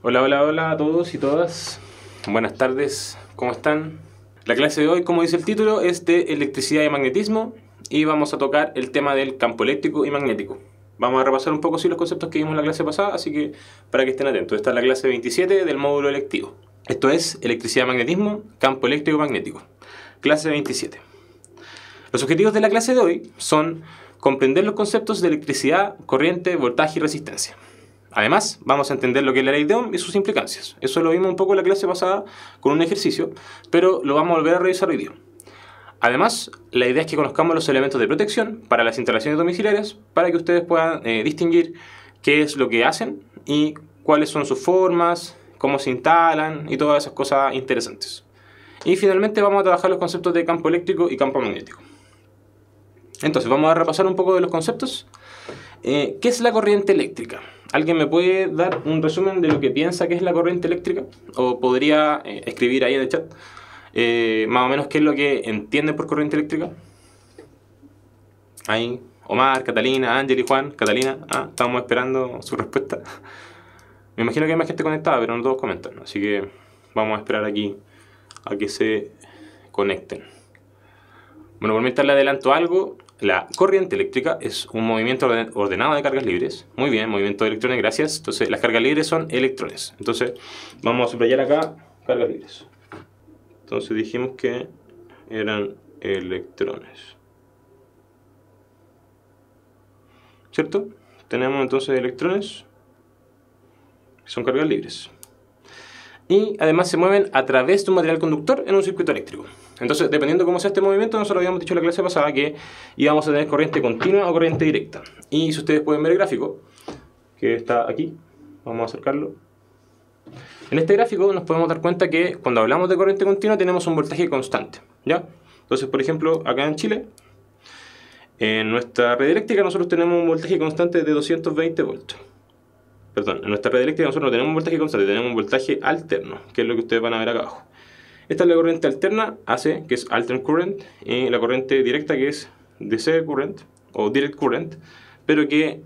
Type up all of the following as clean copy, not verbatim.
Hola, hola, hola a todos y todas. Buenas tardes, ¿cómo están? La clase de hoy, como dice el título, es de electricidad y magnetismo y vamos a tocar el tema del campo eléctrico y magnético. Vamos a repasar un poco los conceptos que vimos en la clase pasada, así que para que estén atentos. Esta es la clase 27 del módulo electivo. Esto es electricidad y magnetismo, campo eléctrico y magnético. Clase 27. Los objetivos de la clase de hoy son comprender los conceptos de electricidad, corriente, voltaje y resistencia. Además, vamos a entender lo que es la ley de Ohm y sus implicancias. Eso lo vimos un poco en la clase pasada con un ejercicio, pero lo vamos a volver a revisar hoy día. Además, la idea es que conozcamos los elementos de protección para las instalaciones domiciliarias para que ustedes puedan distinguir qué es lo que hacen y cuáles son sus formas, cómo se instalan y todas esas cosas interesantes. Y finalmente vamos a trabajar los conceptos de campo eléctrico y campo magnético. Entonces, vamos a repasar un poco de los conceptos. ¿Qué es la corriente eléctrica? ¿Alguien me puede dar un resumen de lo que piensa que es la corriente eléctrica? O podría escribir ahí en el chat más o menos qué es lo que entienden por corriente eléctrica. Ahí, Omar, Catalina, Ángel y Juan. Catalina, estamos esperando su respuesta. Me imagino que hay más gente conectada, pero no todos comentan. Así que vamos a esperar aquí a que se conecten. Bueno, por mientras le adelanto algo. La corriente eléctrica es un movimiento ordenado de cargas libres. Muy bien, movimiento de electrones, gracias. Entonces, las cargas libres son electrones. Entonces, vamos a subrayar acá cargas libres. Entonces, dijimos que eran electrones. ¿Cierto? Tenemos entonces electrones, que son cargas libres. Y además se mueven a través de un material conductor en un circuito eléctrico. Entonces, dependiendo de cómo sea este movimiento, nosotros habíamos dicho en la clase pasada que íbamos a tener corriente continua o corriente directa. Y si ustedes pueden ver el gráfico, que está aquí, vamos a acercarlo. En este gráfico nos podemos dar cuenta que cuando hablamos de corriente continua tenemos un voltaje constante, ¿ya? Entonces, por ejemplo, acá en Chile, en nuestra red eléctrica nosotros tenemos un voltaje constante de 220 voltios. Perdón, en nuestra red eléctrica nosotros no tenemos un voltaje constante, tenemos un voltaje alterno, que es lo que ustedes van a ver acá abajo. Esta es la corriente alterna, AC, que es alternate current, y la corriente directa, que es DC current, o direct current, pero que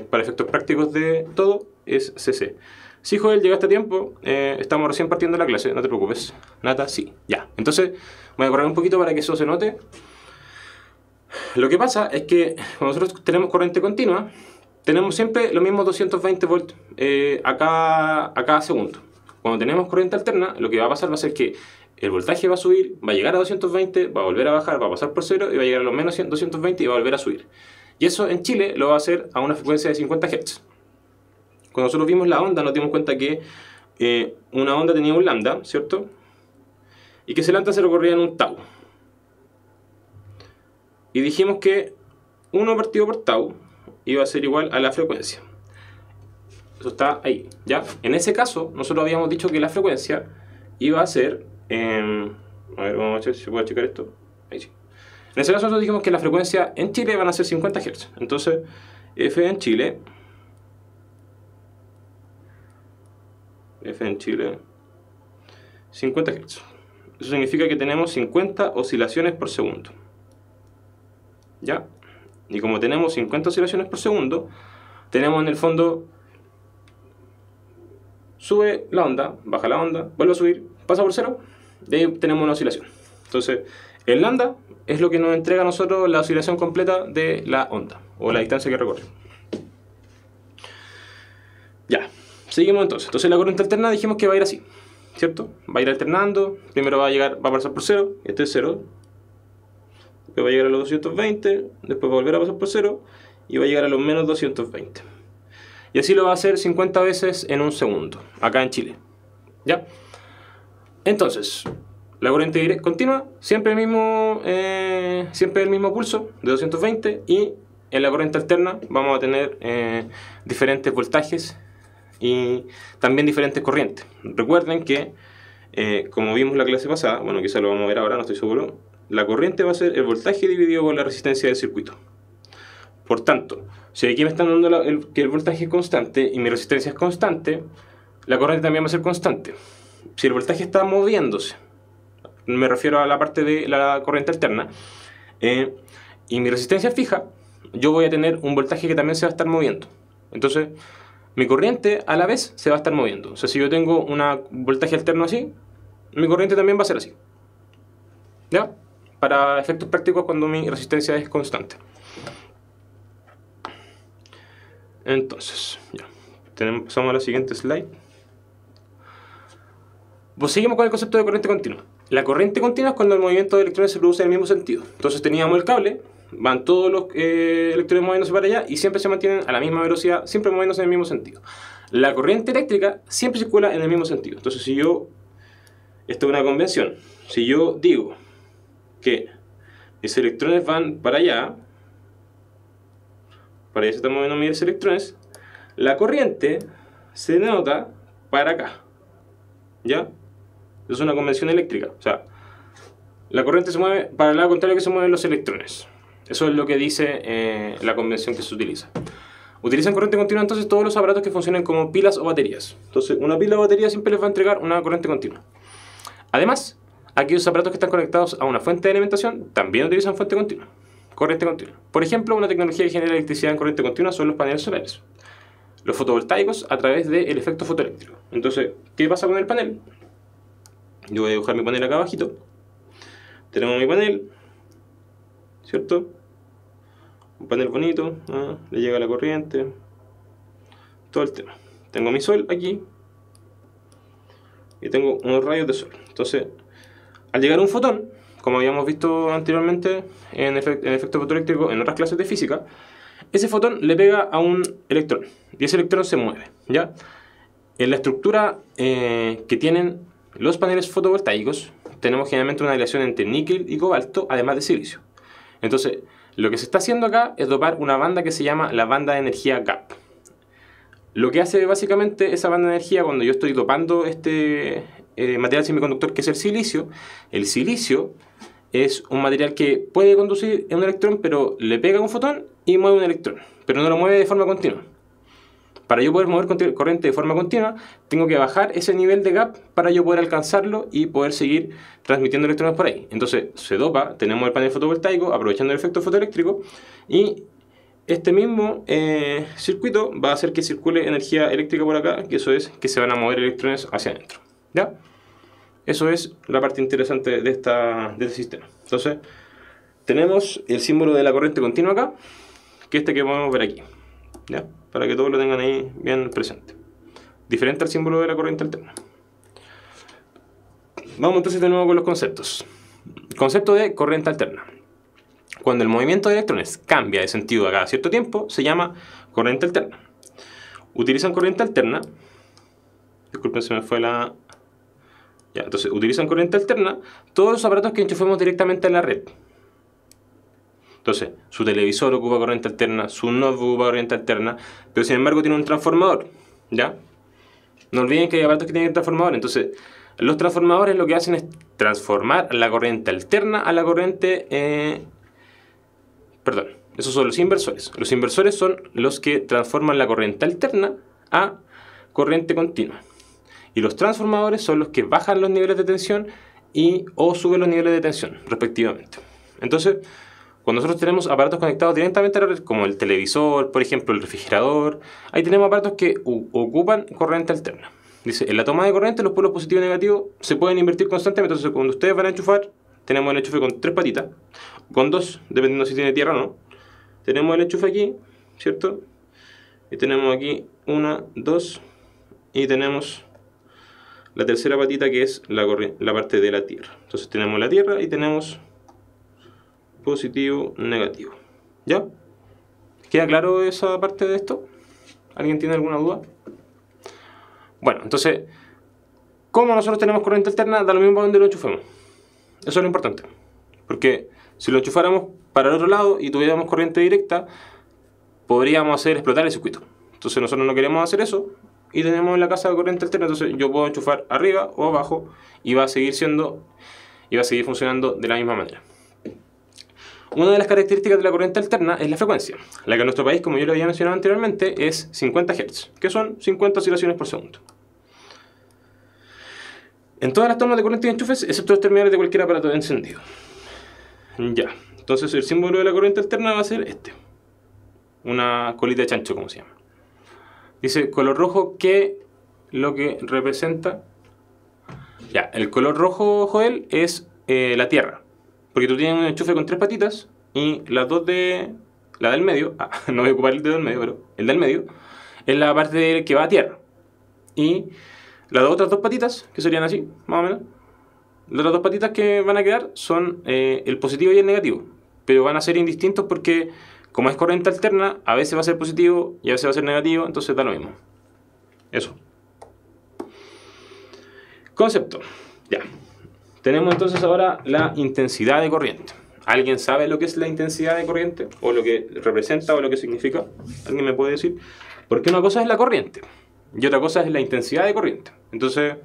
para efectos prácticos de todo es CC. Si Joel llegaste a tiempo, estamos recién partiendo la clase, no te preocupes. Nata, sí, ya. Entonces, voy a correr un poquito para que eso se note. Lo que pasa es que cuando nosotros tenemos corriente continua, tenemos siempre los mismos 220 volts a cada segundo. Cuando tenemos corriente alterna, lo que va a pasar va a ser que el voltaje va a subir, va a llegar a 220, va a volver a bajar, va a pasar por cero y va a llegar a los menos 220 y va a volver a subir. Y eso en Chile lo va a hacer a una frecuencia de 50 Hz. Cuando nosotros vimos la onda nos dimos cuenta que una onda tenía un lambda, ¿cierto? Y que ese lambda se recorría en un tau. Y dijimos que 1 partido por tau iba a ser igual a la frecuencia. Eso está ahí, ¿ya? En ese caso, nosotros habíamos dicho que la frecuencia iba a ser... a ver, vamos a ver si se puede checar esto. Ahí sí. En ese caso nosotros dijimos que la frecuencia en Chile van a ser 50 Hz. Entonces, F en Chile... 50 Hz. Eso significa que tenemos 50 oscilaciones por segundo. ¿Ya? Y como tenemos 50 oscilaciones por segundo, tenemos en el fondo... Sube la onda, baja la onda, vuelve a subir, pasa por cero, y ahí tenemos una oscilación. Entonces, el lambda es lo que nos entrega a nosotros la oscilación completa de la onda, o la distancia que recorre. Ya, seguimos entonces. Entonces la corriente alterna dijimos que va a ir así, ¿cierto? Va a ir alternando, primero va a pasar por cero, este es cero, después va a llegar a los 220, después va a volver a pasar por cero, y va a llegar a los menos 220. Y así lo va a hacer 50 veces en un segundo, acá en Chile. ¿Ya? Entonces, la corriente continua, siempre el mismo pulso de 220. Y en la corriente alterna vamos a tener diferentes voltajes y también diferentes corrientes. Recuerden que, como vimos la clase pasada, bueno, quizá lo vamos a ver ahora, no estoy seguro, la corriente va a ser el voltaje dividido por la resistencia del circuito. Por tanto, si aquí me están dando que el voltaje es constante y mi resistencia es constante, la corriente también va a ser constante. Si el voltaje está moviéndose, me refiero a la parte de la corriente alterna, y mi resistencia es fija, yo voy a tener un voltaje que también se va a estar moviendo. Entonces, mi corriente a la vez se va a estar moviendo. O sea, si yo tengo un voltaje alterno así, mi corriente también va a ser así. ¿Ya? Para efectos prácticos cuando mi resistencia es constante. Entonces, ya. Pasamos a la siguiente slide. Pues seguimos con el concepto de corriente continua. La corriente continua es cuando el movimiento de electrones se produce en el mismo sentido. Entonces teníamos el cable, van todos los electrones moviéndose para allá y siempre se mantienen a la misma velocidad, siempre moviéndose en el mismo sentido. La corriente eléctrica siempre circula en el mismo sentido. Entonces si yo, esto es una convención, si yo digo que mis electrones van para allá se están moviendo mis electrones, la corriente se denota para acá. ¿Ya? Eso es una convención eléctrica. O sea, la corriente se mueve para el lado contrario que se mueven los electrones. Eso es lo que dice la convención que se utiliza. Utilizan corriente continua entonces todos los aparatos que funcionan como pilas o baterías. Entonces, una pila o batería siempre les va a entregar una corriente continua. Además, aquellos aparatos que están conectados a una fuente de alimentación también utilizan fuente continua, corriente continua. Por ejemplo, una tecnología que genera electricidad en corriente continua son los paneles solares. Los fotovoltaicos a través del efecto fotoeléctrico. Entonces, ¿qué pasa con el panel? Yo voy a dibujar mi panel acá abajito. Tenemos mi panel, ¿cierto? Un panel bonito, le llega la corriente, todo el tema. Tengo mi sol aquí y tengo unos rayos de sol. Entonces, al llegar un fotón, como habíamos visto anteriormente en efecto fotoeléctrico en otras clases de física, ese fotón le pega a un electrón y ese electrón se mueve, ¿ya? En la estructura que tienen los paneles fotovoltaicos tenemos generalmente una aleación entre níquel y cobalto, además de silicio. Entonces, lo que se está haciendo acá es dopar una banda que se llama la banda de energía gap. Lo que hace básicamente esa banda de energía cuando yo estoy dopando este material semiconductor que es el silicio es un material que puede conducir un electrón, pero le pega un fotón y mueve un electrón, pero no lo mueve de forma continua. Para yo poder mover corriente de forma continua, tengo que bajar ese nivel de gap para yo poder alcanzarlo y poder seguir transmitiendo electrones por ahí. Entonces se dopa, tenemos el panel fotovoltaico aprovechando el efecto fotoeléctrico y este mismo circuito va a hacer que circule energía eléctrica por acá, que eso es que se van a mover electrones hacia adentro. ¿Ya? Eso es la parte interesante de este sistema. Entonces, tenemos el símbolo de la corriente continua acá, que podemos ver aquí. ¿Ya? Para que todos lo tengan ahí bien presente. Diferente al símbolo de la corriente alterna. Vamos entonces de nuevo con los conceptos. Concepto de corriente alterna. Cuando el movimiento de electrones cambia de sentido a cada cierto tiempo, se llama corriente alterna. Utilizan corriente alterna. Disculpen, se me fue la... Ya, entonces, utilizan corriente alterna todos los aparatos que enchufemos directamente en la red. Entonces, su televisor ocupa corriente alterna, su notebook ocupa corriente alterna, pero sin embargo tiene un transformador, ¿ya? No olviden que hay aparatos que tienen transformador. Entonces, los transformadores lo que hacen es transformar la corriente alterna a la corriente... Perdón, esos son los inversores. Los inversores son los que transforman la corriente alterna a corriente continua. Y los transformadores son los que bajan los niveles de tensión o suben los niveles de tensión, respectivamente. Entonces, cuando nosotros tenemos aparatos conectados directamente a la red, como el televisor, por ejemplo, el refrigerador, ahí tenemos aparatos que ocupan corriente alterna. Dice, en la toma de corriente los polos positivo y negativo se pueden invertir constantemente. Entonces, cuando ustedes van a enchufar, tenemos el enchufe con 3 patitas, con 2, dependiendo si tiene tierra o no. Tenemos el enchufe aquí, ¿cierto? Y tenemos aquí 1, 2, y tenemos la tercera patita que es la parte de la tierra. Entonces tenemos la tierra y tenemos positivo, negativo. ¿Ya? ¿Queda claro esa parte de esto? ¿Alguien tiene alguna duda? Bueno, entonces, como nosotros tenemos corriente alterna, da lo mismo para donde lo enchufemos. Eso es lo importante. Porque si lo enchufáramos para el otro lado y tuviéramos corriente directa, podríamos hacer explotar el circuito. Entonces nosotros no queremos hacer eso y tenemos en la casa corriente alterna. Entonces yo puedo enchufar arriba o abajo y va a seguir funcionando de la misma manera. Una de las características de la corriente alterna es la frecuencia, la que en nuestro país, como yo lo había mencionado anteriormente, es 50 Hz, que son 50 oscilaciones por segundo. En todas las tomas de corriente y enchufes, excepto los terminales de cualquier aparato de encendido. Ya, entonces el símbolo de la corriente alterna va a ser este. Una colita de chancho, como se llama. Dice color rojo, ¿qué lo que representa? Ya, el color rojo, Joel, es la tierra. Porque tú tienes un enchufe con 3 patitas y las dos de... La del medio, no voy a ocupar el dedo del medio, pero el del medio es la parte que va a tierra. Y las otras 2 patitas, que serían así, más o menos, las otras 2 patitas que van a quedar son el positivo y el negativo. Pero van a ser indistintos porque, como es corriente alterna, a veces va a ser positivo y a veces va a ser negativo, entonces da lo mismo. Eso. Concepto. Ya. Tenemos entonces ahora la intensidad de corriente. ¿Alguien sabe lo que es la intensidad de corriente? ¿O lo que representa o lo que significa? ¿Alguien me puede decir? Porque una cosa es la corriente y otra cosa es la intensidad de corriente. Entonces,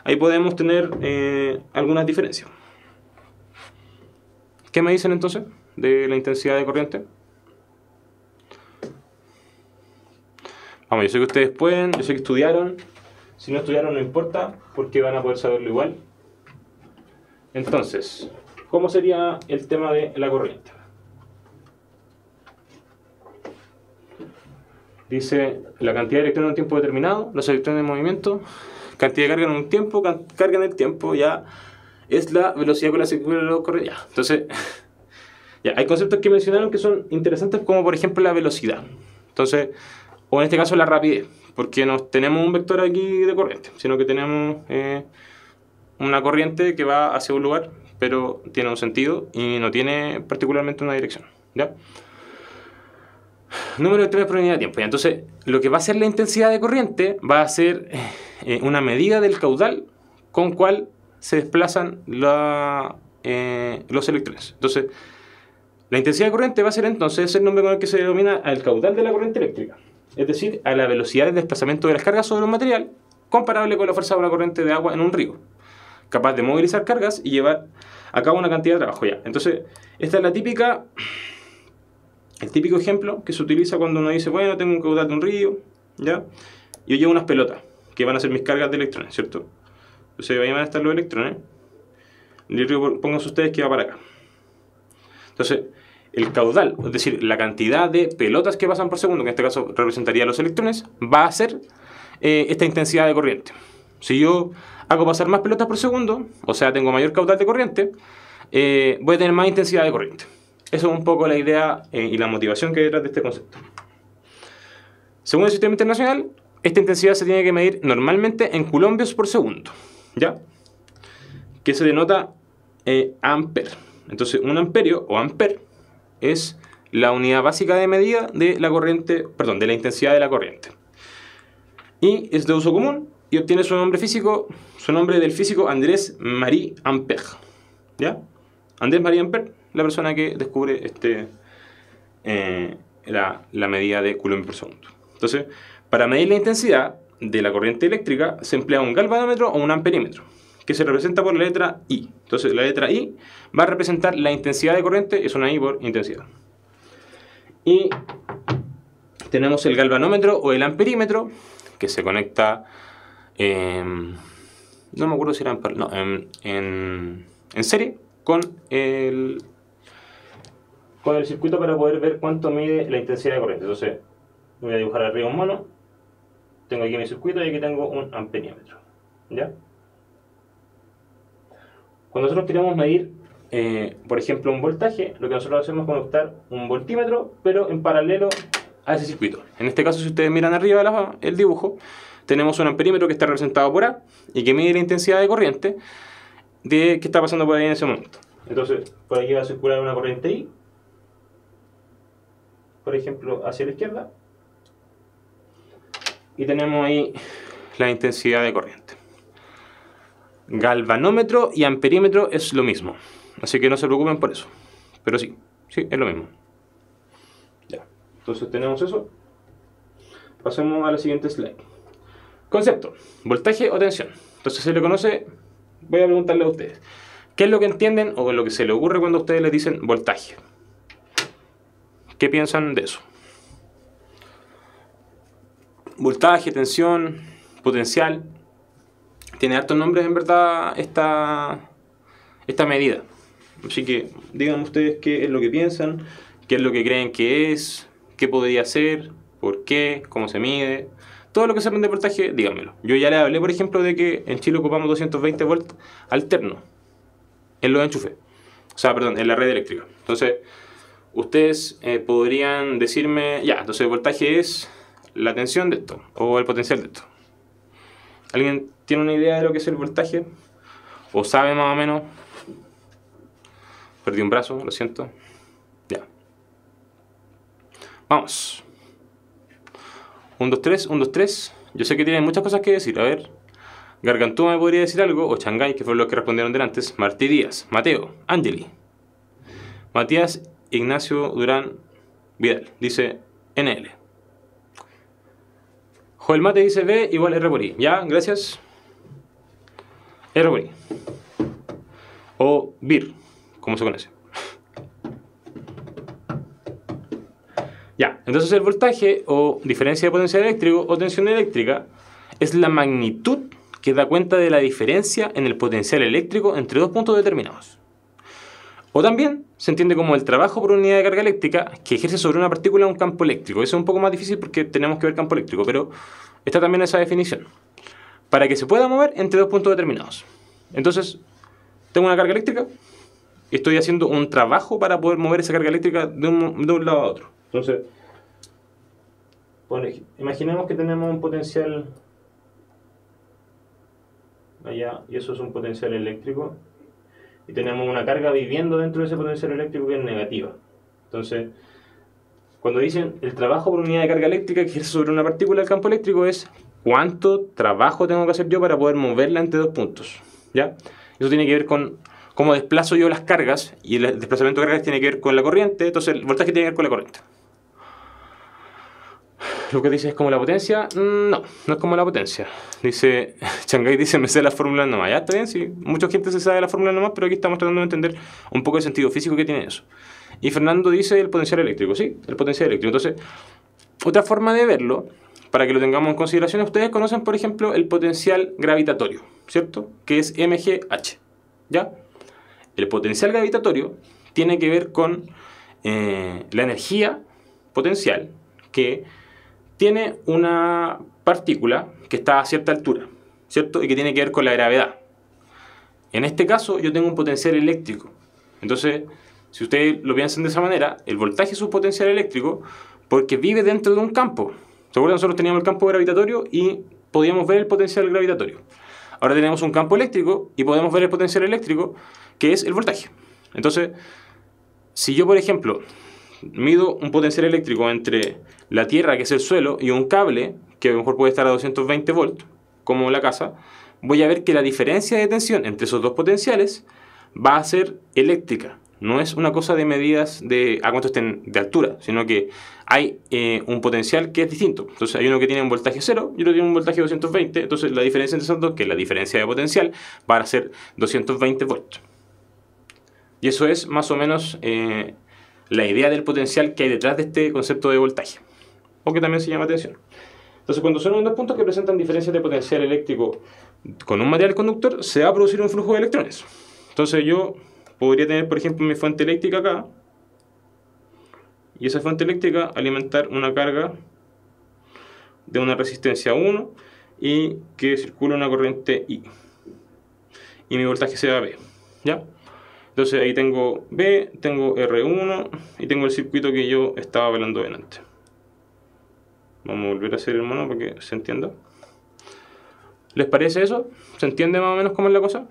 ahí podemos tener algunas diferencias. ¿Qué me dicen entonces de la intensidad de corriente? Vamos, yo sé que ustedes pueden, yo sé que estudiaron. Si no estudiaron no importa, porque van a poder saberlo igual. Entonces, ¿cómo sería el tema de la corriente? Dice la cantidad de electrones en un tiempo determinado, los electrones en movimiento, cantidad de carga en un tiempo, carga en el tiempo, ya es la velocidad con la que circula la corriente. Ya. Entonces, ya, hay conceptos que mencionaron que son interesantes, como por ejemplo la velocidad. Entonces, o en este caso la rapidez, porque no tenemos un vector aquí de corriente, sino que tenemos una corriente que va hacia un lugar, pero tiene un sentido y no tiene particularmente una dirección. ¿Ya? Número de electrones por unidad de tiempo. ¿Ya? Entonces, lo que va a ser la intensidad de corriente va a ser una medida del caudal con cual se desplazan los electrones. Entonces, la intensidad de corriente va a ser entonces el nombre con el que se denomina al caudal de la corriente eléctrica. Es decir, a la velocidad de desplazamiento de las cargas sobre un material comparable con la fuerza de una corriente de agua en un río, capaz de movilizar cargas y llevar a cabo una cantidad de trabajo. Ya. Entonces, esta es el típico ejemplo que se utiliza cuando uno dice, bueno, tengo un caudal de un río, ¿ya? Y yo llevo unas pelotas, que van a ser mis cargas de electrones, ¿cierto? Entonces ahí van a estar los electrones, y el río, pónganse ustedes que va para acá. Entonces, el caudal, es decir, la cantidad de pelotas que pasan por segundo, que en este caso representaría los electrones, va a ser esta intensidad de corriente. Si yo hago pasar más pelotas por segundo, o sea, tengo mayor caudal de corriente, voy a tener más intensidad de corriente. Eso es un poco la idea y la motivación que hay detrás de este concepto. Según el sistema internacional, esta intensidad se tiene que medir normalmente en coulombios por segundo, ¿ya? Que se denota amper. Entonces, un amperio o amper es la unidad básica de medida de la corriente, perdón, de la intensidad de la corriente. Y es de uso común y obtiene su nombre físico, su nombre del físico Andrés Marie Ampère, ¿ya? Andrés Marie Ampère, la persona que descubre la medida de coulomb por segundo. Entonces, para medir la intensidad de la corriente eléctrica se emplea un galvanómetro o un amperímetro, que se representa por la letra I. Entonces, la letra I va a representar la intensidad de corriente, es una I por intensidad. Y tenemos el galvanómetro o el amperímetro, que se conecta, no me acuerdo si era en serie con el circuito para poder ver cuánto mide la intensidad de corriente. Entonces, voy a dibujar arriba un mono, tengo aquí mi circuito y aquí tengo un amperímetro, ¿ya? Cuando nosotros queremos medir, por ejemplo, un voltaje, lo que nosotros hacemos es conectar un voltímetro, pero en paralelo a ese circuito. En este caso, si ustedes miran arriba el dibujo, tenemos un amperímetro que está representado por A y que mide la intensidad de corriente que está pasando por ahí en ese momento. Entonces, por aquí va a circular una corriente I, por ejemplo, hacia la izquierda, y tenemos ahí la intensidad de corriente. Galvanómetro y amperímetro es lo mismo, así que no se preocupen por eso, pero sí, es lo mismo. Ya, entonces tenemos eso. Pasemos a la siguiente slide. Concepto, voltaje o tensión. Entonces se le conoce, voy a preguntarle a ustedes, ¿qué es lo que entienden o lo que se le ocurre cuando ustedes les dicen voltaje? ¿Qué piensan de eso? Voltaje, tensión, potencial. Tiene hartos nombres en verdad esta medida. Así que díganme ustedes qué es lo que piensan, qué es lo que creen que es, qué podría ser, por qué, cómo se mide. Todo lo que sepan de voltaje, díganmelo. Yo ya les hablé, por ejemplo, de que en Chile ocupamos 220 volts alternos en los enchufes. O sea, perdón, en la red eléctrica. Entonces, ustedes podrían decirme, ya, entonces el voltaje es la tensión de esto, o el potencial de esto. ¿Alguien tiene una idea de lo que es el voltaje? ¿O sabe más o menos? Perdí un brazo, lo siento. Ya. Vamos. 1, 2, 3, 1, 2, 3. Yo sé que tienen muchas cosas que decir. A ver. Gargantúa me podría decir algo. O Shanghái, que fueron los que respondieron delante. Martí Díaz. Mateo. Angeli. Matías Ignacio Durán Vidal. Dice NL. Joel Mate dice B igual R por I. Ya, gracias. R por I. O BIR, como se conoce. Ya, entonces el voltaje o diferencia de potencial eléctrico o tensión eléctrica es la magnitud que da cuenta de la diferencia en el potencial eléctrico entre dos puntos determinados. O también se entiende como el trabajo por unidad de carga eléctrica que ejerce sobre una partícula un campo eléctrico. Eso es un poco más difícil porque tenemos que ver campo eléctrico, pero está también esa definición. Para que se pueda mover entre dos puntos determinados. Entonces, tengo una carga eléctrica y estoy haciendo un trabajo para poder mover esa carga eléctrica de un lado a otro. Entonces, imaginemos que tenemos un potencial allá y eso es un potencial eléctrico y tenemos una carga viviendo dentro de ese potencial eléctrico que es negativa. Entonces, cuando dicen el trabajo por unidad de carga eléctrica que ejerce sobre una partícula del campo eléctrico es cuánto trabajo tengo que hacer yo para poder moverla entre dos puntos, ¿ya? Eso tiene que ver con cómo desplazo yo las cargas y el desplazamiento de cargas tiene que ver con la corriente, entonces el voltaje tiene que ver con la corriente. Lo que dice es como la potencia, no es como la potencia. Dice, Shanghái dice, me sé la fórmula nomás. Ya está bien, sí, mucha gente se sabe la fórmula nomás, pero aquí estamos tratando de entender un poco el sentido físico que tiene eso. Y Fernando dice el potencial eléctrico, sí, el potencial eléctrico. Entonces, otra forma de verlo, para que lo tengamos en consideración, ustedes conocen, por ejemplo, el potencial gravitatorio, ¿cierto? Que es MGH, ¿ya? El potencial gravitatorio tiene que ver con la energía potencial que tiene una partícula que está a cierta altura, ¿cierto? Y que tiene que ver con la gravedad. En este caso, yo tengo un potencial eléctrico. Entonces, si ustedes lo piensan de esa manera, el voltaje es un potencial eléctrico porque vive dentro de un campo. ¿Se acuerdan? Nosotros teníamos el campo gravitatorio y podíamos ver el potencial gravitatorio. Ahora tenemos un campo eléctrico y podemos ver el potencial eléctrico, que es el voltaje. Entonces, si yo, por ejemplo, mido un potencial eléctrico entre la tierra, que es el suelo, y un cable, que a lo mejor puede estar a 220 volts, como la casa, voy a ver que la diferencia de tensión entre esos dos potenciales va a ser eléctrica. No es una cosa de medidas de a cuánto estén de altura, sino que hay un potencial que es distinto. Entonces hay uno que tiene un voltaje 0 y otro tiene un voltaje 220. Entonces la diferencia entre esos dos, que es la diferencia de potencial, va a ser 220 volts. Y eso es más o menos la idea del potencial que hay detrás de este concepto de voltaje, o que también se llama tensión. Entonces, cuando son dos puntos que presentan diferencias de potencial eléctrico con un material conductor, se va a producir un flujo de electrones. Entonces yo podría tener, por ejemplo, mi fuente eléctrica acá, y esa fuente eléctrica alimentar una carga de una resistencia 1 y que circula una corriente I. Y mi voltaje sea B, ¿ya? Entonces ahí tengo B, tengo R1 y tengo el circuito que yo estaba hablando delante. Vamos a volver a hacer el mono para que se entienda. ¿Les parece eso? ¿Se entiende más o menos cómo es la cosa?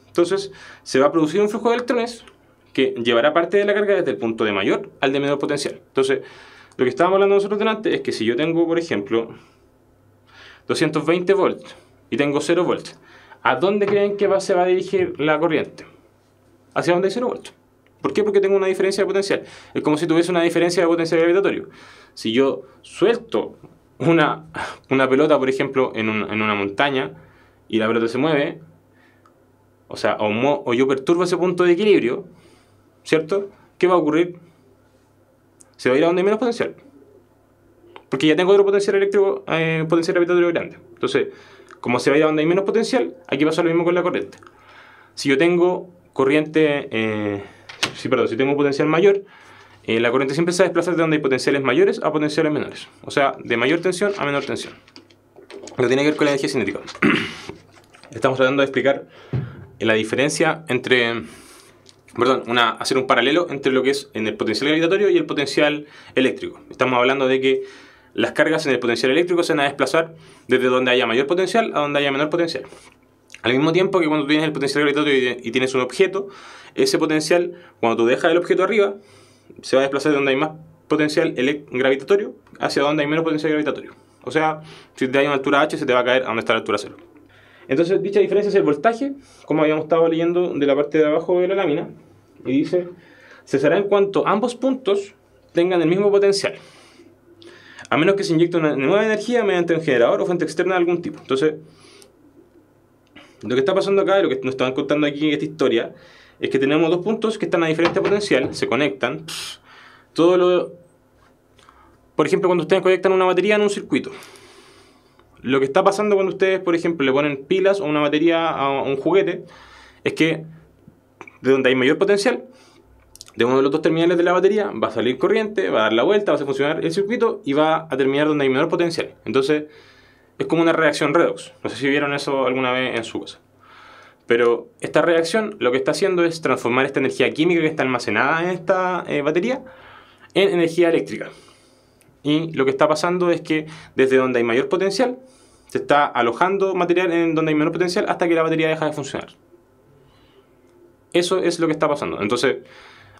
Entonces se va a producir un flujo de electrones que llevará parte de la carga desde el punto de mayor al de menor potencial. Entonces lo que estábamos hablando nosotros delante es que si yo tengo, por ejemplo, 220 volts y tengo 0 volts, ¿a dónde creen que se va a dirigir la corriente? Hacia donde hay 0 volts. ¿Por qué? Porque tengo una diferencia de potencial. Es como si tuviese una diferencia de potencial gravitatorio. Si yo suelto una pelota, por ejemplo, en una montaña y la pelota se mueve, o sea, o yo perturbo ese punto de equilibrio, ¿cierto? ¿Qué va a ocurrir? Se va a ir a donde hay menos potencial. Porque ya tengo otro potencial eléctrico, potencial gravitatorio grande. Entonces, como se va a ir a donde hay menos potencial, aquí pasa lo mismo con la corriente. Si yo tengo corriente, si tengo un potencial mayor, la corriente siempre se va a desplazar de donde hay potenciales mayores a potenciales menores. O sea, de mayor tensión a menor tensión. No tiene que ver con la energía cinética. Estamos tratando de explicar la diferencia entre... hacer un paralelo entre lo que es en el potencial gravitatorio y el potencial eléctrico. Estamos hablando de que las cargas en el potencial eléctrico se van a desplazar desde donde haya mayor potencial a donde haya menor potencial. Al mismo tiempo que cuando tú tienes el potencial gravitatorio y tienes un objeto, ese potencial, cuando tú dejas el objeto arriba, se va a desplazar de donde hay más potencial gravitatorio hacia donde hay menos potencial gravitatorio. O sea, si te hay una altura h, se te va a caer a donde está la altura 0. Entonces, dicha diferencia es el voltaje, como habíamos estado leyendo de la parte de abajo de la lámina, y dice, cesará en cuanto ambos puntos tengan el mismo potencial, a menos que se inyecte una nueva energía mediante un generador o fuente externa de algún tipo. Entonces, lo que está pasando acá, y lo que nos están contando aquí en esta historia, es que tenemos dos puntos que están a diferente potencial, se conectan. Por ejemplo, cuando ustedes conectan una batería en un circuito, lo que está pasando cuando ustedes, por ejemplo, le ponen pilas o una batería a un juguete, es que de donde hay mayor potencial, de uno de los dos terminales de la batería, va a salir corriente, va a dar la vuelta, va a hacer funcionar el circuito y va a terminar donde hay menor potencial. Entonces, es como una reacción redox. No sé si vieron eso alguna vez en su casa. Pero esta reacción lo que está haciendo es transformar esta energía química que está almacenada en esta batería en energía eléctrica. Y lo que está pasando es que desde donde hay mayor potencial, se está alojando material en donde hay menor potencial hasta que la batería deja de funcionar. Eso es lo que está pasando. Entonces,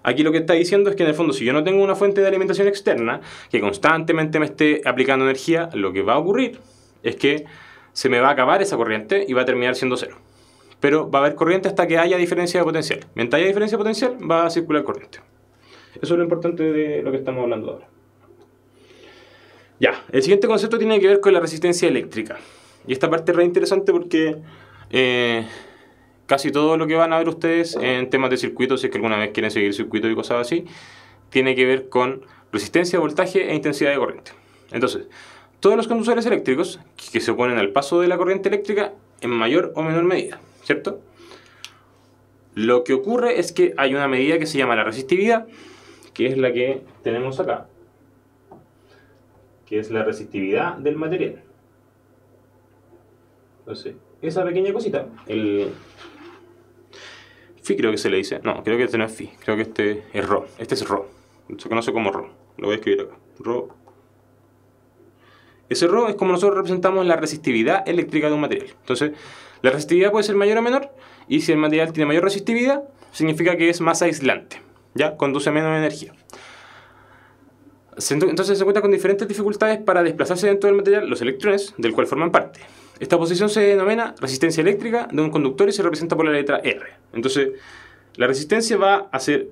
aquí lo que está diciendo es que en el fondo, si yo no tengo una fuente de alimentación externa que constantemente me esté aplicando energía, lo que va a ocurrir es que se me va a acabar esa corriente y va a terminar siendo cero. Pero va a haber corriente hasta que haya diferencia de potencial. Mientras haya diferencia de potencial, va a circular corriente. Eso es lo importante de lo que estamos hablando ahora. Ya, el siguiente concepto tiene que ver con la resistencia eléctrica. Y esta parte es re interesante porque casi todo lo que van a ver ustedes en temas de circuitos, si es que alguna vez quieren seguir circuitos y cosas así, tiene que ver con resistencia, voltaje e intensidad de corriente. Entonces, todos los conductores eléctricos que se oponen al paso de la corriente eléctrica en mayor o menor medida, ¿cierto? Lo que ocurre es que hay una medida que se llama la resistividad, que es la que tenemos acá, que es la resistividad del material. Entonces, esa pequeña cosita, el Phi creo que se le dice, no, creo que este no es Phi, creo que este es Rho, este es Rho, se conoce como Rho, lo voy a escribir acá, Rho. Ese Rho es como nosotros representamos la resistividad eléctrica de un material. Entonces, la resistividad puede ser mayor o menor, y si el material tiene mayor resistividad, significa que es más aislante, ¿ya? Conduce menos energía. Entonces se cuenta con diferentes dificultades para desplazarse dentro del material los electrones, del cual forman parte. Esta posición se denomina resistencia eléctrica de un conductor y se representa por la letra R. Entonces, la resistencia va a ser...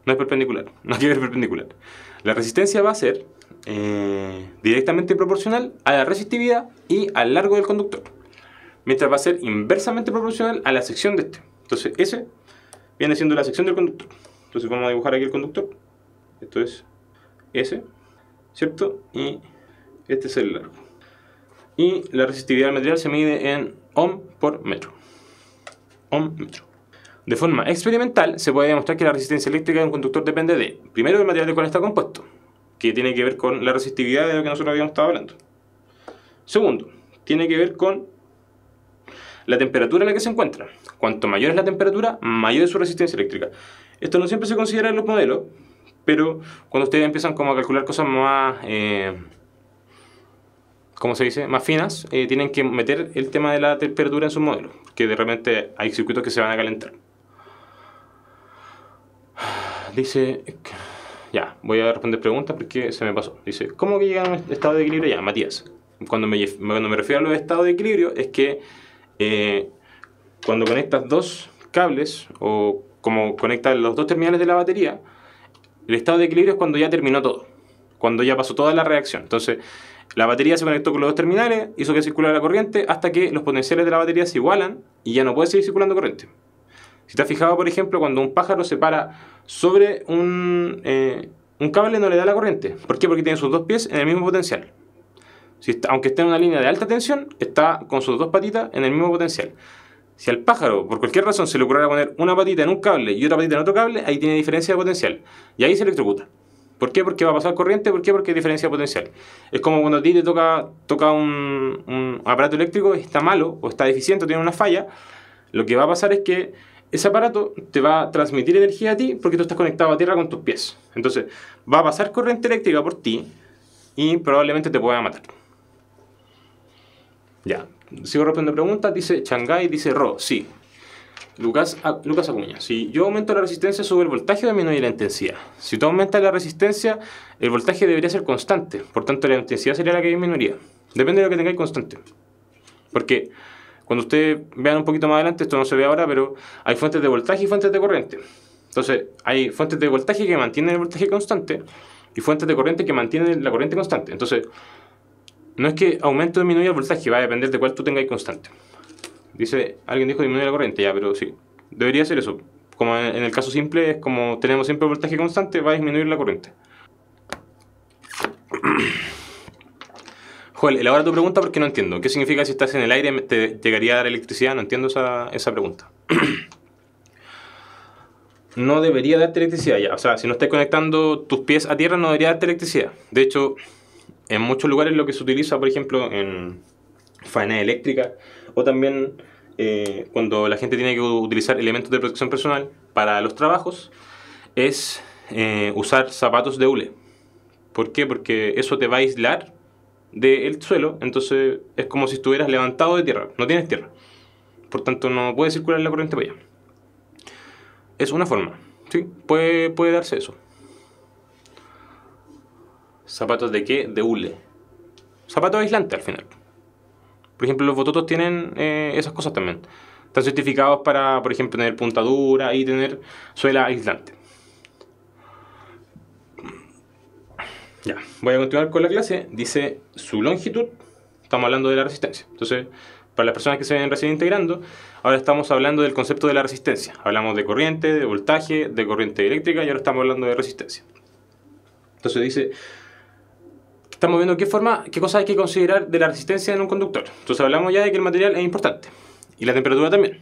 no es perpendicular, no hay que ver perpendicular. La resistencia va a ser directamente proporcional a la resistividad y al largo del conductor, mientras va a ser inversamente proporcional a la sección de este. Entonces, S viene siendo la sección del conductor. Entonces vamos a dibujar aquí el conductor. Esto es S, ¿cierto? Y este es el largo. Y la resistividad del material se mide en ohm por metro. Ohm metro. De forma experimental se puede demostrar que la resistencia eléctrica de un conductor depende de, primero, del material del cual está compuesto, que tiene que ver con la resistividad de lo que nosotros habíamos estado hablando. Segundo, tiene que ver con la temperatura en la que se encuentra. Cuanto mayor es la temperatura, mayor es su resistencia eléctrica. Esto no siempre se considera en los modelos, pero cuando ustedes empiezan como a calcular cosas más, ¿cómo se dice?, más finas, tienen que meter el tema de la temperatura en sus modelos, porque de repente hay circuitos que se van a calentar. Dice, ya, voy a responder preguntas porque se me pasó. Dice, ¿cómo que llega a un estado de equilibrio? Ya, Matías. Cuando me refiero a los estados de equilibrio es que cuando conectas dos cables o como conectas los dos terminales de la batería, el estado de equilibrio es cuando ya terminó todo, cuando ya pasó toda la reacción. Entonces, la batería se conectó con los dos terminales, hizo que circulara la corriente hasta que los potenciales de la batería se igualan y ya no puede seguir circulando corriente. Si te has fijado, por ejemplo, cuando un pájaro se para sobre un cable, no le da la corriente. ¿Por qué? Porque tiene sus dos pies en el mismo potencial. Aunque esté en una línea de alta tensión, está con sus dos patitas en el mismo potencial. Si al pájaro, por cualquier razón, se le ocurriera poner una patita en un cable y otra patita en otro cable, ahí tiene diferencia de potencial. Y ahí se electrocuta. ¿Por qué? Porque va a pasar corriente. ¿Por qué? Porque hay diferencia de potencial. Es como cuando a ti te toca un aparato eléctrico y está malo, o está deficiente, o tiene una falla. Lo que va a pasar es que ese aparato te va a transmitir energía a ti porque tú estás conectado a tierra con tus pies. Entonces, va a pasar corriente eléctrica por ti y probablemente te pueda matar. Ya, sigo respondiendo preguntas. Dice Shanghai, dice Ro, sí. Lucas Acuña, si yo aumento la resistencia, sube el voltaje o disminuye la intensidad. Si tú aumentas la resistencia, el voltaje debería ser constante. Por tanto, la intensidad sería la que disminuiría. Depende de lo que tengáis constante. Porque cuando ustedes vean un poquito más adelante, esto no se ve ahora, pero hay fuentes de voltaje y fuentes de corriente. Entonces, hay fuentes de voltaje que mantienen el voltaje constante y fuentes de corriente que mantienen la corriente constante. Entonces, no es que aumente o disminuya el voltaje, va a depender de cuál tú tengáis constante. Alguien dijo disminuir la corriente, ya, pero sí, debería ser eso. Como en el caso simple, es como tenemos siempre el voltaje constante, va a disminuir la corriente. Joel, elabora tu pregunta porque no entiendo. ¿Qué significa si estás en el aire te llegaría a dar electricidad? No entiendo esa pregunta. No debería darte electricidad ya. O sea, si no estás conectando tus pies a tierra, no debería darte electricidad. De hecho, en muchos lugares lo que se utiliza, por ejemplo, en faena eléctrica, o también cuando la gente tiene que utilizar elementos de protección personal para los trabajos, es usar zapatos de hule. ¿Por qué? Porque eso te va a aislar del suelo, entonces es como si estuvieras levantado de tierra, no tienes tierra. Por tanto, no puede circular la corriente para allá. Es una forma, ¿sí? Puede darse eso. ¿Zapatos de qué? De hule. Zapatos aislantes al final. Por ejemplo, los bototos tienen esas cosas también. Están certificados para, por ejemplo, tener puntadura y tener suela aislante. Ya, voy a continuar con la clase. Dice su longitud. Estamos hablando de la resistencia. Entonces, para las personas que se ven recién integrando, ahora estamos hablando del concepto de la resistencia. Hablamos de corriente, de voltaje, de corriente eléctrica y ahora estamos hablando de resistencia. Entonces dice, estamos viendo qué cosas hay que considerar de la resistencia en un conductor. Entonces hablamos ya de que el material es importante y la temperatura también.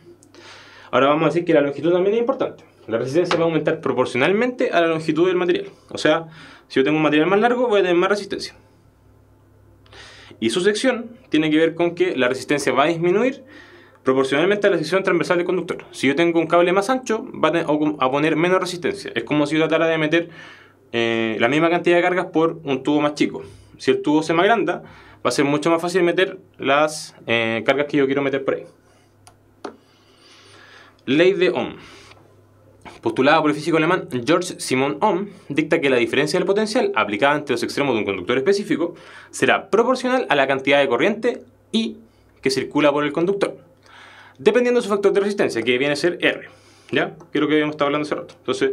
Ahora vamos a decir que la longitud también es importante. La resistencia va a aumentar proporcionalmente a la longitud del material. O sea, si yo tengo un material más largo, voy a tener más resistencia. Y su sección tiene que ver con que la resistencia va a disminuir proporcionalmente a la sección transversal del conductor. Si yo tengo un cable más ancho, va a poner menos resistencia. Es como si yo tratara de meter la misma cantidad de cargas por un tubo más chico. Si el tubo se me agranda, va a ser mucho más fácil meter las cargas que yo quiero meter por ahí. Ley de Ohm. Postulada por el físico alemán George Simon Ohm, dicta que la diferencia del potencial aplicada entre los extremos de un conductor específico será proporcional a la cantidad de corriente I que circula por el conductor, dependiendo de su factor de resistencia, que viene a ser R. ¿Ya? Que es lo que habíamos estado hablando hace rato. Entonces,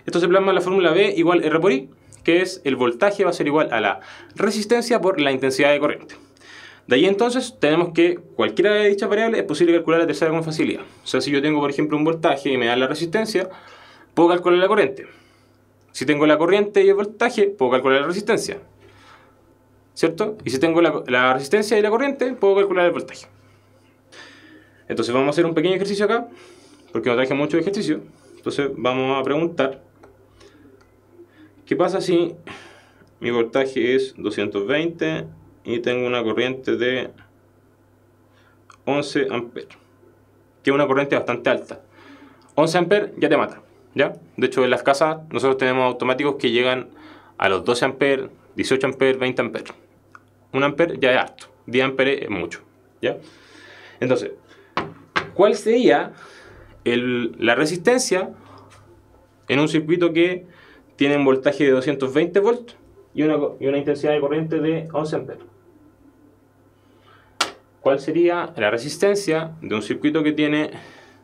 esto se plasma en la fórmula B igual R por I, que es el voltaje va a ser igual a la resistencia por la intensidad de corriente. De ahí entonces tenemos que cualquiera de dichas variables es posible calcular la tercera con facilidad. O sea, si yo tengo por ejemplo un voltaje y me da la resistencia, puedo calcular la corriente. Si tengo la corriente y el voltaje, puedo calcular la resistencia. ¿Cierto? Y si tengo la resistencia y la corriente, puedo calcular el voltaje. Entonces vamos a hacer un pequeño ejercicio acá, porque no traje mucho ejercicio. Entonces vamos a preguntar, ¿qué pasa si mi voltaje es 220 y tengo una corriente de 11 amperes? Que es una corriente bastante alta. 11 amperes ya te mata, ¿ya? De hecho, en las casas nosotros tenemos automáticos que llegan a los 12 amperes, 18 amperes, 20 amperes. 1 ampere ya es harto, 10 amperes es mucho, ¿ya? Entonces, ¿cuál sería la resistencia en un circuito que tiene un voltaje de 220 volts y una intensidad de corriente de 11 amperes? ¿Cuál sería la resistencia de un circuito que tiene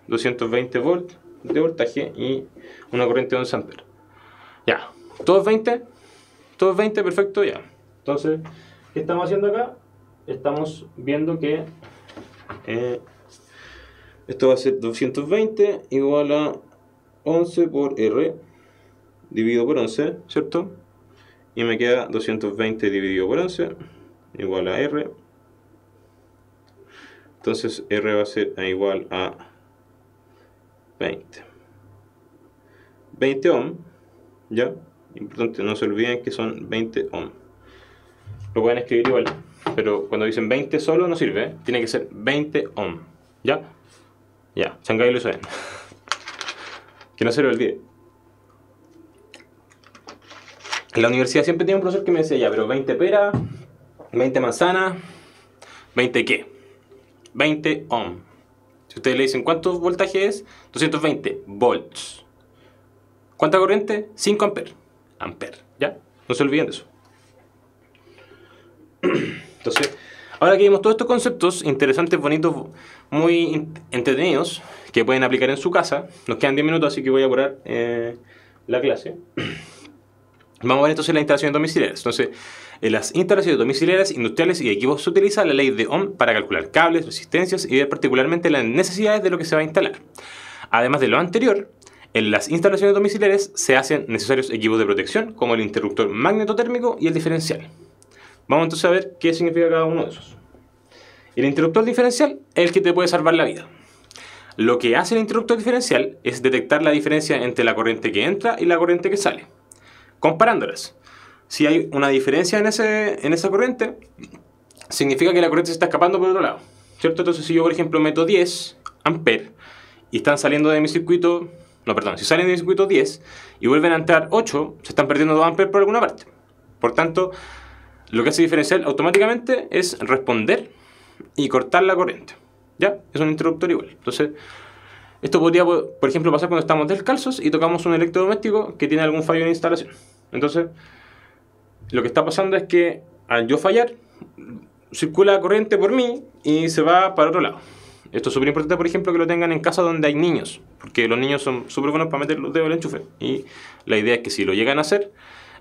220 volts de voltaje y una corriente de 11 amperes? Ya, ¿todos 20? ¿Todos 20? Perfecto, ya. Entonces, ¿qué estamos haciendo acá? Estamos viendo que esto va a ser 220 igual a 11 por R dividido por 11, ¿cierto? Y me queda 220 dividido por 11 igual a R. Entonces R va a ser igual a 20. 20 ohm, ¿ya? Importante, no se olviden que son 20 ohm. Lo pueden escribir igual, pero cuando dicen 20 solo no sirve, ¿eh? Tiene que ser 20 ohm, ¿ya? Ya, Shanghai lo saben. Que no se lo olvide. En la universidad siempre tenía un profesor que me decía, ya, pero 20 peras, 20 manzanas, 20 qué, 20 ohm. Si ustedes le dicen cuántos voltaje es, 220 volts. ¿Cuánta corriente? 5 amperes. Amper, ¿ya? No se olviden de eso. Entonces, ahora que vimos todos estos conceptos interesantes, bonitos, muy entretenidos, que pueden aplicar en su casa, nos quedan 10 minutos, así que voy a apurar la clase. Vamos a ver entonces las instalaciones domiciliarias. Entonces, en las instalaciones domiciliarias, industriales y equipos se utiliza la ley de Ohm para calcular cables, resistencias y ver particularmente las necesidades de lo que se va a instalar. Además de lo anterior, en las instalaciones domiciliares se hacen necesarios equipos de protección como el interruptor magnetotérmico y el diferencial. Vamos entonces a ver qué significa cada uno de esos. El interruptor diferencial es el que te puede salvar la vida. Lo que hace el interruptor diferencial es detectar la diferencia entre la corriente que entra y la corriente que sale. Comparándolas, si hay una diferencia en esa corriente, significa que la corriente se está escapando por otro lado, ¿cierto? Entonces si yo por ejemplo meto 10 amperes y están saliendo de mi circuito, no, perdón, si salen de mi circuito 10 y vuelven a entrar 8, se están perdiendo 2 amperes por alguna parte. Por tanto, lo que hace diferencial automáticamente es responder y cortar la corriente, ¿ya? Es un interruptor igual. Entonces, esto podría, por ejemplo, pasar cuando estamos descalzos y tocamos un electrodoméstico que tiene algún fallo en instalación. Entonces, lo que está pasando es que al yo fallar, circula corriente por mí y se va para otro lado. Esto es súper importante, por ejemplo, que lo tengan en casa donde hay niños, porque los niños son súper buenos para meter los dedos al enchufe. Y la idea es que si lo llegan a hacer,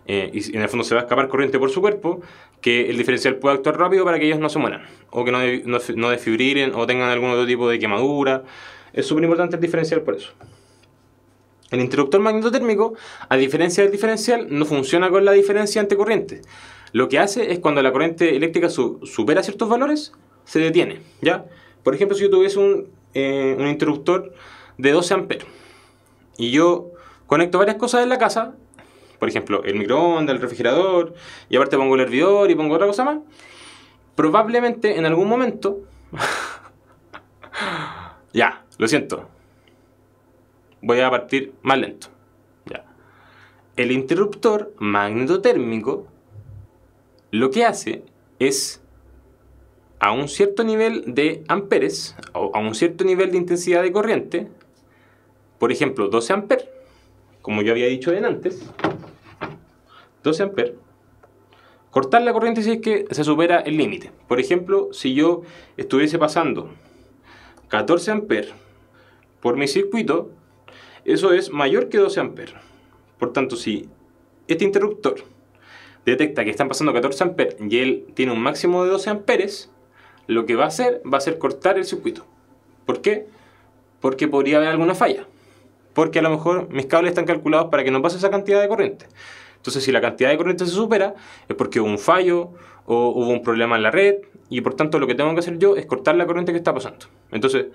y en el fondo se va a escapar corriente por su cuerpo, que el diferencial pueda actuar rápido para que ellos no se mueran, o que no desfibrilen o tengan algún otro tipo de quemadura. Es súper importante el diferencial por eso. El interruptor magnetotérmico, a diferencia del diferencial, no funciona con la diferencia entre corrientes. Lo que hace es cuando la corriente eléctrica supera ciertos valores, se detiene, ¿ya? Por ejemplo, si yo tuviese un interruptor de 12 amperes y yo conecto varias cosas en la casa, por ejemplo, el microondas, el refrigerador, y aparte pongo el hervidor y pongo otra cosa más, probablemente en algún momento... Ya, lo siento. Voy a partir más lento. Ya. El interruptor magnetotérmico lo que hace es a un cierto nivel de amperes, o a un cierto nivel de intensidad de corriente, por ejemplo 12 amperes, como yo había dicho antes, 12 amperes, cortar la corriente si es que se supera el límite. Por ejemplo, si yo estuviese pasando 14 amperes por mi circuito, eso es mayor que 12 amperes. Por tanto, si este interruptor detecta que están pasando 14 amperes y él tiene un máximo de 12 amperes, lo que va a ser cortar el circuito. ¿Por qué? Porque podría haber alguna falla. Porque a lo mejor mis cables están calculados para que no pase esa cantidad de corriente. Entonces, si la cantidad de corriente se supera, es porque hubo un fallo o hubo un problema en la red, y por tanto lo que tengo que hacer yo es cortar la corriente que está pasando. Entonces,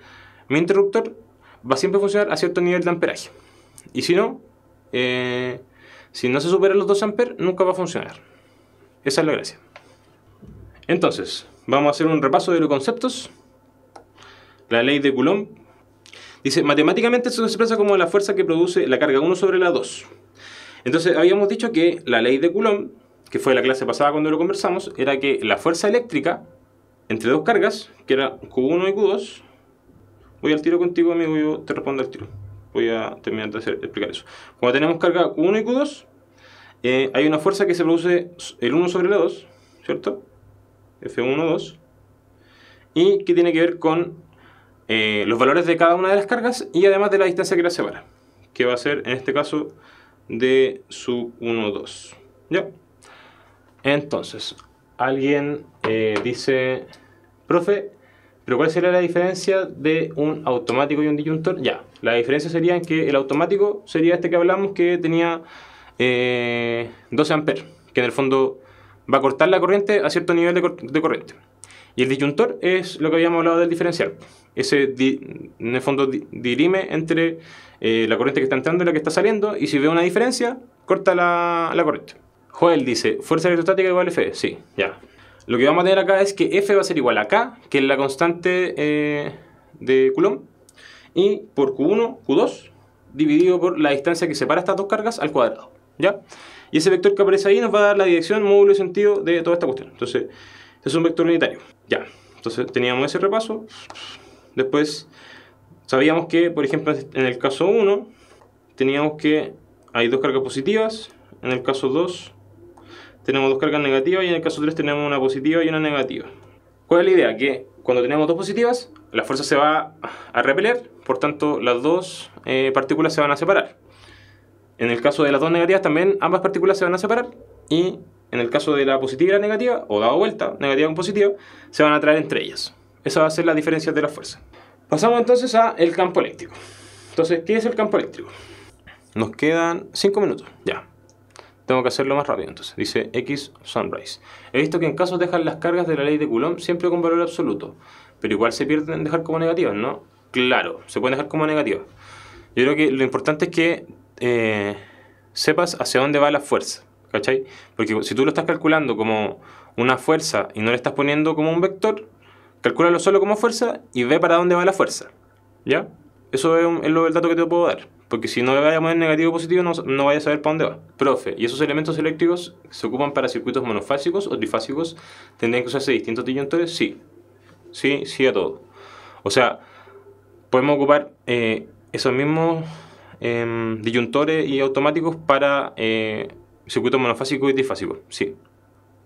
mi interruptor va siempre a funcionar a cierto nivel de amperaje. Y si no se superan los 2 amperes, nunca va a funcionar. Esa es la gracia. Entonces, vamos a hacer un repaso de los conceptos. La ley de Coulomb dice, matemáticamente esto se expresa como la fuerza que produce la carga 1 sobre la 2. Entonces, habíamos dicho que la ley de Coulomb, que fue la clase pasada cuando lo conversamos, era que la fuerza eléctrica entre dos cargas, que era Q1 y Q2, voy al tiro contigo, amigo, yo te respondo al tiro. Voy a terminar de explicar eso. Cuando tenemos carga Q1 y Q2, hay una fuerza que se produce el 1 sobre la 2, ¿cierto? F1, 2, y que tiene que ver con los valores de cada una de las cargas y además de la distancia que las separa, que va a ser en este caso de sub 1, 2. ¿Ya? Entonces, alguien dice, profe, ¿pero cuál sería la diferencia de un automático y un disyuntor? Ya, la diferencia sería en que el automático sería este que hablamos, que tenía 12 amperes, que en el fondo va a cortar la corriente a cierto nivel de corriente. Y el disyuntor es lo que habíamos hablado del diferencial. Ese, en el fondo, dirime entre la corriente que está entrando y la que está saliendo, y si ve una diferencia, corta la corriente. Joel dice, fuerza electrostática igual a F. Sí, ya. Lo que vamos a tener acá es que F va a ser igual a K, que es la constante de Coulomb, y por Q1, Q2, dividido por la distancia que separa estas dos cargas al cuadrado, ¿ya? Y ese vector que aparece ahí nos va a dar la dirección, módulo y sentido de toda esta cuestión. Entonces, este es un vector unitario, ya. Entonces teníamos ese repaso. Después sabíamos que, por ejemplo, en el caso 1 teníamos que hay dos cargas positivas, en el caso 2 tenemos dos cargas negativas y en el caso 3 tenemos una positiva y una negativa. ¿Cuál es la idea? Que cuando tenemos dos positivas, la fuerza se va a repeler, por tanto las dos partículas se van a separar. En el caso de las dos negativas también ambas partículas se van a separar, y en el caso de la positiva y la negativa, o dado vuelta, negativa con positiva, se van a atraer entre ellas. Esa va a ser la diferencia de las fuerzas. Pasamos entonces al campo eléctrico. Entonces, ¿qué es el campo eléctrico? Nos quedan 5 minutos, ya. Tengo que hacerlo más rápido entonces. Dice X Sunrise. He visto que en casos dejan las cargas de la ley de Coulomb siempre con valor absoluto, pero igual se pierden dejar como negativas, ¿no? Claro, se pueden dejar como negativas. Yo creo que lo importante es que sepas hacia dónde va la fuerza, ¿cachai? Porque si tú lo estás calculando como una fuerza y no le estás poniendo como un vector, calcúlalo solo como fuerza y ve para dónde va la fuerza, ¿ya? Eso es el dato que te puedo dar. Porque si no le vayamos en negativo o positivo, no vayas a saber para dónde va. Profe, ¿y esos elementos eléctricos se ocupan para circuitos monofásicos o trifásicos? ¿Tendrían que usarse distintos disyuntores? Sí. Sí a todo. O sea, podemos ocupar esos mismos disyuntores y automáticos para circuitos monofásicos y trifásicos. Sí.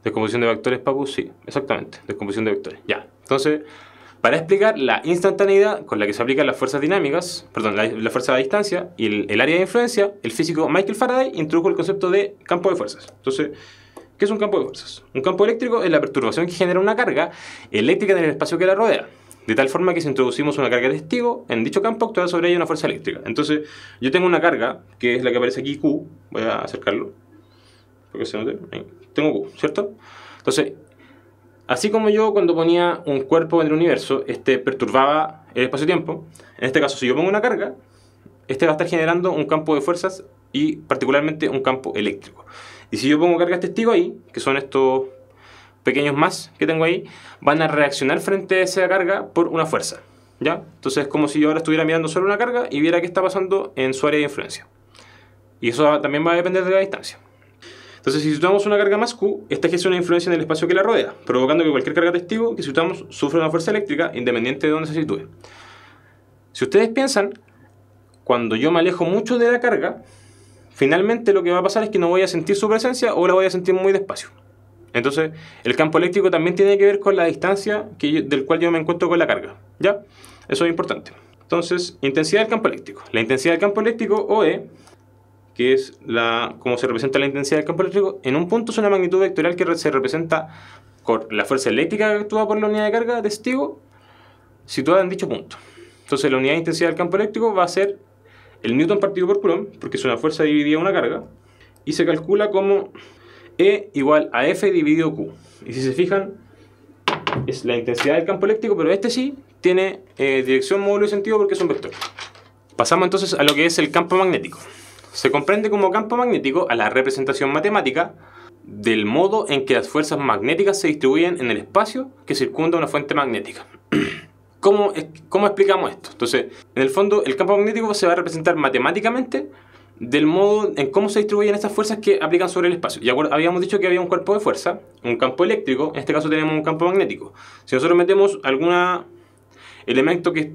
Descomposición de vectores, papu, sí. Exactamente. Descomposición de vectores. Ya. Entonces, para explicar la instantaneidad con la que se aplican las fuerzas dinámicas, perdón, la fuerza de distancia y el área de influencia, el físico Michael Faraday introdujo el concepto de campo de fuerzas. Entonces, ¿qué es un campo de fuerzas? Un campo eléctrico es la perturbación que genera una carga eléctrica en el espacio que la rodea, de tal forma que si introducimos una carga testigo, en dicho campo actúa sobre ella una fuerza eléctrica. Entonces, yo tengo una carga, que es la que aparece aquí, Q, voy a acercarlo, porque se note, ahí. Tengo Q, ¿cierto? Entonces, así como yo cuando ponía un cuerpo en el universo, perturbaba el espacio-tiempo, en este caso si yo pongo una carga, va a estar generando un campo de fuerzas y particularmente un campo eléctrico. Y si yo pongo cargas testigo ahí, que son estos pequeños más que tengo ahí, van a reaccionar frente a esa carga por una fuerza, ¿ya? Entonces es como si yo ahora estuviera mirando solo una carga y viera qué está pasando en su área de influencia. Y eso también va a depender de la distancia. Entonces, si situamos una carga más Q, esta ejerce una influencia en el espacio que la rodea, provocando que cualquier carga testigo que situamos sufra una fuerza eléctrica independiente de dónde se sitúe. Si ustedes piensan, cuando yo me alejo mucho de la carga, finalmente lo que va a pasar es que no voy a sentir su presencia o la voy a sentir muy despacio. Entonces, el campo eléctrico también tiene que ver con la distancia del cual yo me encuentro con la carga, ¿ya? Eso es importante. Entonces, intensidad del campo eléctrico. La intensidad del campo eléctrico, OE, que es cómo se representa la intensidad del campo eléctrico, en un punto es una magnitud vectorial que se representa con la fuerza eléctrica que actúa por la unidad de carga testigo situada en dicho punto. Entonces la unidad de intensidad del campo eléctrico va a ser el newton partido por coulomb, porque es una fuerza dividida una carga, y se calcula como E igual a F dividido Q. Y si se fijan, es la intensidad del campo eléctrico, pero sí tiene dirección, módulo y sentido porque es un vector. Pasamos entonces a lo que es el campo magnético. Se comprende como campo magnético a la representación matemática del modo en que las fuerzas magnéticas se distribuyen en el espacio que circunda una fuente magnética. ¿Cómo explicamos esto? Entonces, en el fondo, el campo magnético se va a representar matemáticamente del modo en cómo se distribuyen estas fuerzas que aplican sobre el espacio. Ya habíamos dicho que había un cuerpo de fuerza, un campo eléctrico, en este caso tenemos un campo magnético. Si nosotros metemos algún elemento que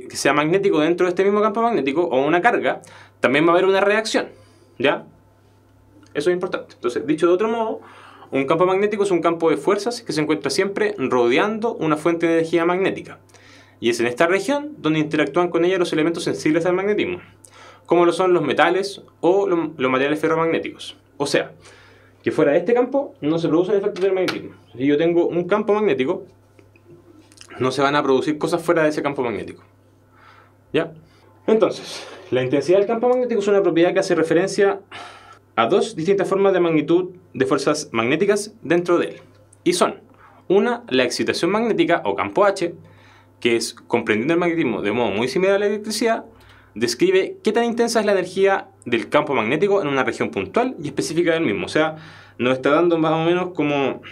sea magnético dentro de este mismo campo magnético o una carga, también va a haber una reacción, ¿ya? Eso es importante. Entonces, dicho de otro modo, un campo magnético es un campo de fuerzas que se encuentra siempre rodeando una fuente de energía magnética. Y es en esta región donde interactúan con ella los elementos sensibles al magnetismo, como lo son los metales o los materiales ferromagnéticos. O sea, que fuera de este campo no se producen efectos del magnetismo. Si yo tengo un campo magnético, no se van a producir cosas fuera de ese campo magnético, ¿ya? Entonces, la intensidad del campo magnético es una propiedad que hace referencia a dos distintas formas de magnitud de fuerzas magnéticas dentro de él. Y son, Una, la excitación magnética o campo H, que es, comprendiendo el magnetismo de modo muy similar a la electricidad, describe qué tan intensa es la energía del campo magnético en una región puntual y específica del mismo. O sea, nos está dando más o menos como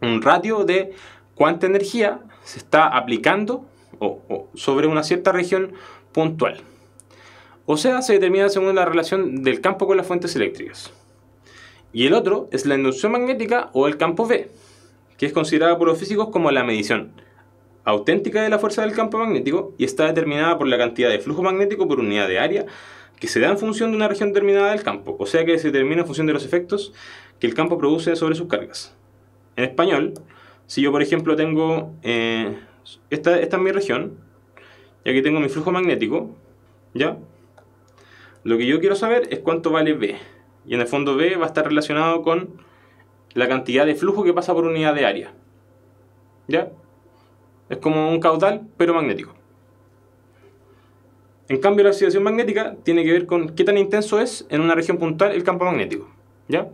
un ratio de cuánta energía se está aplicando o sobre una cierta región puntual. O sea, se determina según la relación del campo con las fuentes eléctricas. Y el otro es la inducción magnética o el campo B, que es considerada por los físicos como la medición auténtica de la fuerza del campo magnético y está determinada por la cantidad de flujo magnético por unidad de área que se da en función de una región determinada del campo, o sea que se determina en función de los efectos que el campo produce sobre sus cargas. En español, si yo por ejemplo tengo esta es mi región y aquí tengo mi flujo magnético, ¿ya? Lo que yo quiero saber es cuánto vale B, y en el fondo B va a estar relacionado con la cantidad de flujo que pasa por unidad de área, ¿ya? Es como un caudal, pero magnético. En cambio, la excitación magnética tiene que ver con qué tan intenso es en una región puntual el campo magnético, ¿ya?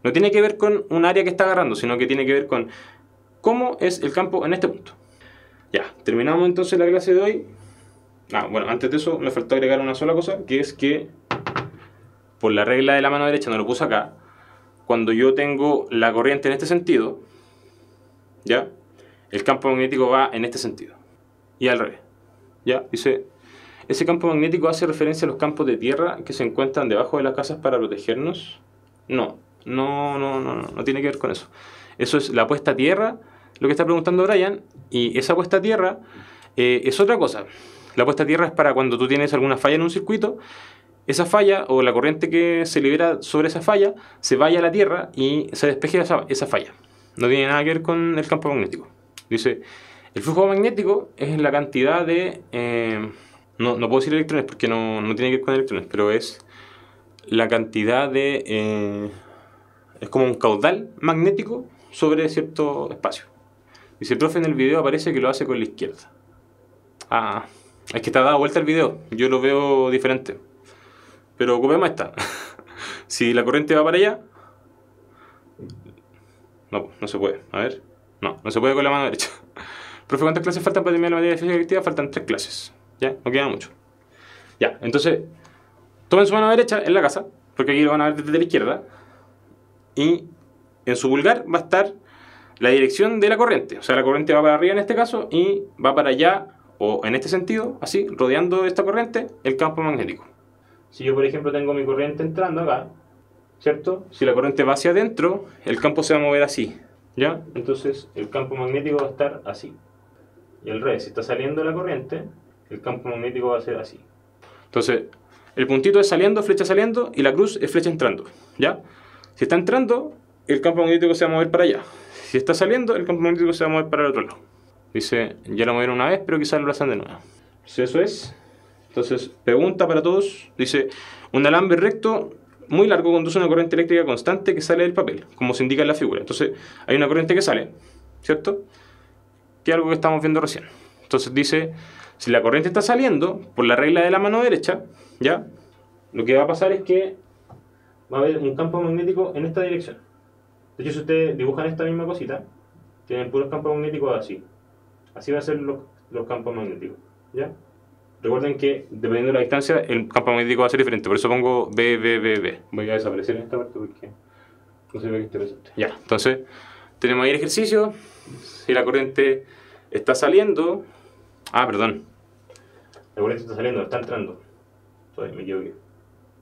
No tiene que ver con un área que está agarrando, sino que tiene que ver con cómo es el campo en este punto. Ya, terminamos entonces la clase de hoy. Bueno, antes de eso me faltó agregar una sola cosa, que es que por la regla de la mano derecha, no lo puse acá, cuando yo tengo la corriente en este sentido, ¿ya? El campo magnético va en este sentido. Y al revés, ¿ya? Dice, ese campo magnético hace referencia a los campos de tierra que se encuentran debajo de las casas para protegernos. No tiene que ver con eso. Eso es la puesta a tierra, lo que está preguntando Brian, y esa puesta a tierra es otra cosa. La puesta a tierra es para cuando tú tienes alguna falla en un circuito, esa falla o la corriente que se libera sobre esa falla se vaya a la tierra y se despeje esa falla. No tiene nada que ver con el campo magnético. Dice, el flujo magnético es la cantidad de... no puedo decir electrones porque no tiene que ver con electrones, pero es la cantidad de... es como un caudal magnético sobre cierto espacio. Dice, profe, en el video aparece que lo hace con la izquierda. Es que está dado vuelta el video, yo lo veo diferente. Pero ocupemos esta. Si la corriente va para allá... No se puede. A ver. No se puede con la mano derecha. Profe, ¿cuántas clases faltan para terminar la materia de física activa? Faltan 3 clases. ¿Ya? No queda mucho. Ya, entonces, tomen su mano derecha en la casa, porque aquí lo van a ver desde la izquierda. Y en su pulgar va a estar la dirección de la corriente. O sea, la corriente va para arriba en este caso y va para allá, o en este sentido, así, rodeando esta corriente, el campo magnético. Si yo, por ejemplo, tengo mi corriente entrando acá, ¿cierto? Si la corriente va hacia adentro, el campo se va a mover así, ¿ya? Entonces, el campo magnético va a estar así. Y al revés, si está saliendo la corriente, el campo magnético va a ser así. Entonces, el puntito es saliendo, flecha saliendo, y la cruz es flecha entrando, ¿ya? Si está entrando, el campo magnético se va a mover para allá. Si está saliendo, el campo magnético se va a mover para el otro lado. Dice, ya lo movieron una vez, pero quizás lo hacen de nuevo. Entonces, eso es. Entonces, pregunta para todos. Dice, un alambre recto muy largo conduce una corriente eléctrica constante que sale del papel, como se indica en la figura. Entonces, hay una corriente que sale, ¿cierto? Que es algo que estamos viendo recién. Entonces dice, si la corriente está saliendo, por la regla de la mano derecha, ¿ya? Lo que va a pasar es que va a haber un campo magnético en esta dirección. De hecho, si ustedes dibujan esta misma cosita, tienen puros campos magnéticos así. Así van a ser los campos magnéticos, ¿ya? Recuerden que, dependiendo de la distancia, el campo magnético va a ser diferente. Por eso pongo B. Voy a desaparecer en esta parte porque no se ve que esté presente. Ya, entonces, tenemos ahí el ejercicio. Si la corriente está saliendo... perdón. La corriente está saliendo, está entrando. Me equivoqué.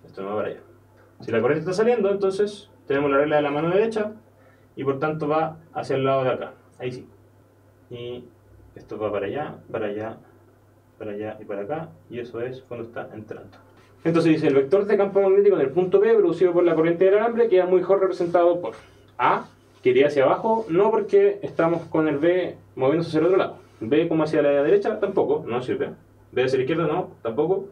Esto no va para allá. Si la corriente está saliendo, entonces tenemos la regla de la mano derecha y por tanto va hacia el lado de acá. Ahí sí. Y esto va para allá y para acá, y eso es cuando está entrando. Entonces dice, el vector de campo magnético en el punto B producido por la corriente del alambre queda muy mejor representado por A, que iría hacia abajo, no porque estamos con el B moviéndose hacia el otro lado. B como hacia la derecha, tampoco, no sirve. B hacia la izquierda, no, tampoco.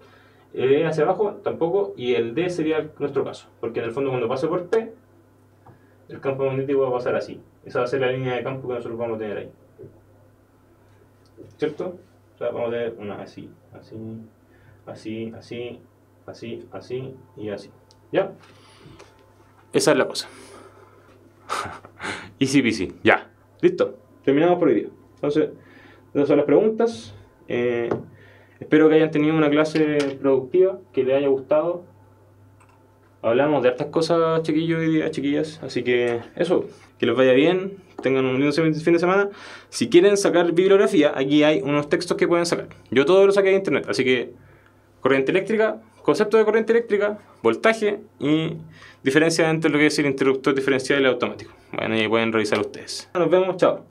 E hacia abajo, tampoco. Y el D sería nuestro caso, porque en el fondo cuando pase por P, el campo magnético va a pasar así. Esa va a ser la línea de campo que nosotros vamos a tener ahí. ¿Cierto? O sea, vamos a tener una así y así. ¿Ya? Esa es la cosa. Easy peasy, ya. Listo, terminamos por hoy día. Entonces, esas son las preguntas. Espero que hayan tenido una clase productiva, que les haya gustado. Hablamos de hartas cosas, chiquillos y chiquillas, así que eso, que les vaya bien, tengan un lindo fin de semana. Si quieren sacar bibliografía, aquí hay unos textos que pueden sacar. Yo todo lo saqué de internet, así que corriente eléctrica, concepto de corriente eléctrica, voltaje y diferencia entre lo que es el interruptor diferencial y el automático. Bueno, ahí pueden revisar ustedes. Nos vemos, chao.